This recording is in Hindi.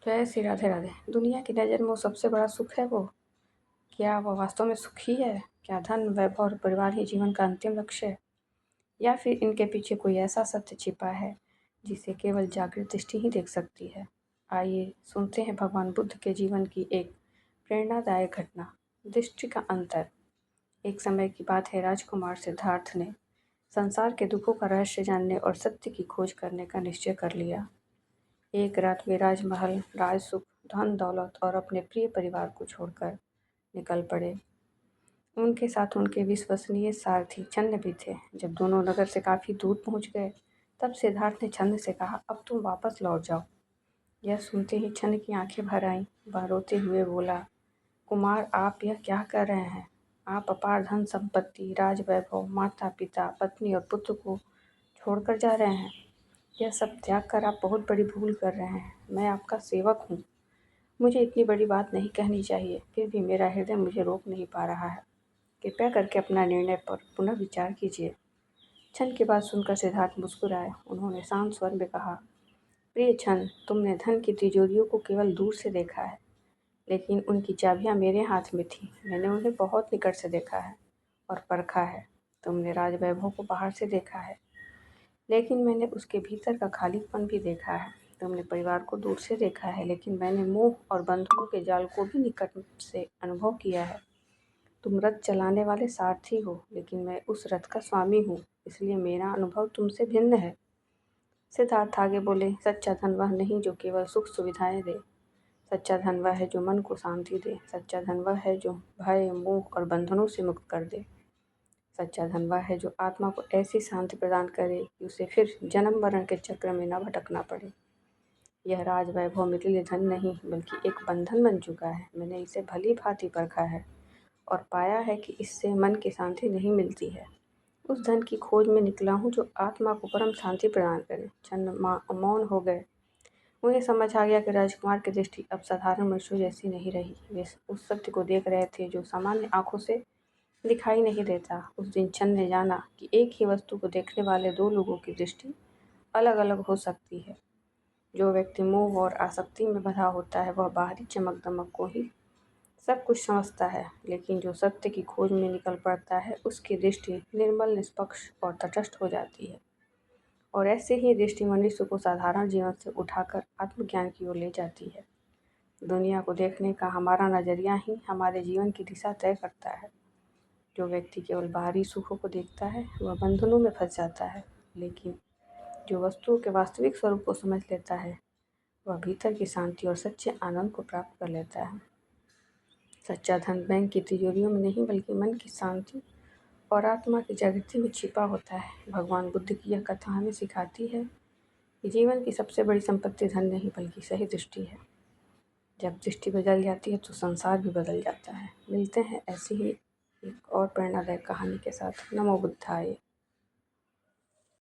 जय श्री राधे राधे। दुनिया की नज़र में वो सबसे बड़ा सुख है वो? क्या वह वास्तव में सुखी है? क्या धन, वैभव और परिवार ही जीवन का अंतिम लक्ष्य है? या फिर इनके पीछे कोई ऐसा सत्य छिपा है जिसे केवल जागृत दृष्टि ही देख सकती है? आइए सुनते हैं भगवान बुद्ध के जीवन की एक प्रेरणादायक घटना, दृष्टि का अंतर। एक समय की बात है, राजकुमार सिद्धार्थ ने संसार के दुखों का रहस्य जानने और सत्य की खोज करने का निश्चय कर लिया। एक रात वे राजमहल, राजसुख, धन दौलत और अपने प्रिय परिवार को छोड़कर निकल पड़े। उनके साथ उनके विश्वसनीय सारथी छन्न भी थे। जब दोनों नगर से काफ़ी दूर पहुंच गए, तब सिद्धार्थ ने छन्न से कहा, अब तुम वापस लौट जाओ। यह सुनते ही छन्न की आंखें भर आईं। वह रोते हुए बोला, कुमार, आप यह क्या कर रहे हैं? आप अपार धन संपत्ति, राज वैभव, माता पिता, पत्नी और पुत्र को छोड़कर जा रहे हैं। यह सब त्याग कर आप बहुत बड़ी भूल कर रहे हैं। मैं आपका सेवक हूँ। मुझे इतनी बड़ी बात नहीं कहनी चाहिए, फिर भी मेरा हृदय मुझे रोक नहीं पा रहा है। कृपया करके अपना निर्णय पर पुनः विचार कीजिए। छन की बात सुनकर सिद्धार्थ मुस्कुराए। उन्होंने शांत स्वर में कहा, प्रिय छन, तुमने धन की तिजोरियों को केवल दूर से देखा है, लेकिन उनकी चाबियां मेरे हाथ में थी। मैंने उन्हें बहुत निकट से देखा है और परखा है। तुमने राजवैभव को बाहर से देखा है, लेकिन मैंने उसके भीतर का खालीपन भी देखा है। तुमने परिवार को दूर से देखा है, लेकिन मैंने मोह और बंधनों के जाल को भी निकट से अनुभव किया है। तुम रथ चलाने वाले सारथी हो, लेकिन मैं उस रथ का स्वामी हूँ, इसलिए मेरा अनुभव तुमसे भिन्न है। सिद्धार्थ आगे बोले, सच्चा धन वह नहीं जो केवल सुख सुविधाएं दे। सच्चा धन वह है जो मन को शांति दे। सच्चा धन वह है जो भय, मोह और बंधनों से मुक्त कर दे। सच्चा धन वह है जो आत्मा को ऐसी शांति प्रदान करे कि उसे फिर जन्म मरण के चक्र में न भटकना पड़े। यह राज वैभव मेरे लिए धन नहीं, बल्कि एक बंधन बन चुका है। मैंने इसे भली भांति परखा है और पाया है कि इससे मन की शांति नहीं मिलती है। उस धन की खोज में निकला हूँ जो आत्मा को परम शांति प्रदान करे। छन्न मौन हो गए। उन्हें समझ आ गया कि राजकुमार की दृष्टि अब साधारण मनुष्यों जैसी नहीं रही। वे उस सत्य को देख रहे थे जो सामान्य आंखों से दिखाई नहीं देता। उस दिन छन्न ने जाना कि एक ही वस्तु को देखने वाले दो लोगों की दृष्टि अलग अलग हो सकती है। जो व्यक्ति मोह और आसक्ति में बंधा होता है, वह बाहरी चमक दमक को ही सब कुछ समझता है, लेकिन जो सत्य की खोज में निकल पड़ता है, उसकी दृष्टि निर्मल, निष्पक्ष और तटस्थ हो जाती है। और ऐसे ही दृष्टि मनुष्य को साधारण जीवन से उठाकर आत्मज्ञान की ओर ले जाती है। दुनिया को देखने का हमारा नजरिया ही हमारे जीवन की दिशा तय करता है। जो व्यक्ति केवल बाहरी सुखों को देखता है, वह बंधनों में फंस जाता है, लेकिन जो वस्तुओं के वास्तविक स्वरूप को समझ लेता है, वह भीतर की शांति और सच्चे आनंद को प्राप्त कर लेता है। सच्चा धन बैंक की तिजोरियों में नहीं, बल्कि मन की शांति और आत्मा की जागृति में छिपा होता है। भगवान बुद्ध की यह कथा हमें सिखाती है कि जीवन की सबसे बड़ी संपत्ति धन नहीं, बल्कि सही दृष्टि है। जब दृष्टि बदल जाती है तो संसार भी बदल जाता है। मिलते हैं ऐसी ही एक और प्रेरणादायक कहानी के साथ। नमो बुद्धाय।